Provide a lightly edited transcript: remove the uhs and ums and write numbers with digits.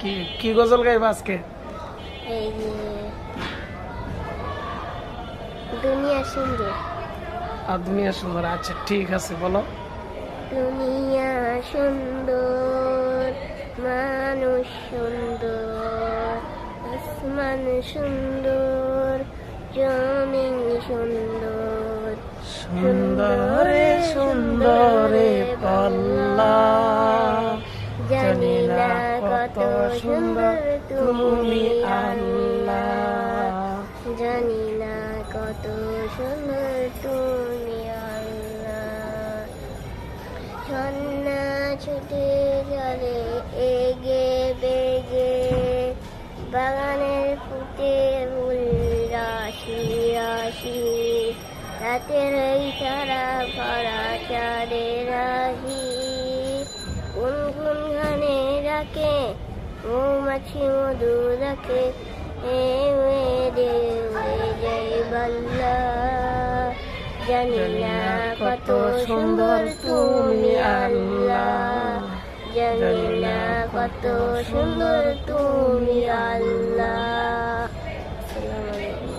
কি কি গজল গাইবা আজকে? এই যে দুনিয়া সুন্দর। দুনিয়া সুন্দর, আচ্ছা ঠিক আছে বলো। দুনিয়া সুন্দর, মানুষ সুন্দর, আসমান সুন্দর, জমিন সুন্দর, সুন্দরে সুন্দরে পাল্লা, জানি না কত সুন্দর তুমি আল্লাহ, জানি না কত সুন্দর তুমি আল্লাহ। ঝর্ণা ছুটে চলে এগে বেগে, বাগানের ফুটে ফুল রাশি রাশি, রাতের এই তারা ভরা চাঁদের রাশি, কোন কোন গানে ডাকে মৌমাছি মধু ডাকে, দে জয় বাল্লা, জানি না কত সুন্দর তুমি আল্লাহ, জানি না কত সুন্দর তুমি আল্লাহ। আসসালামু আলাইকুম।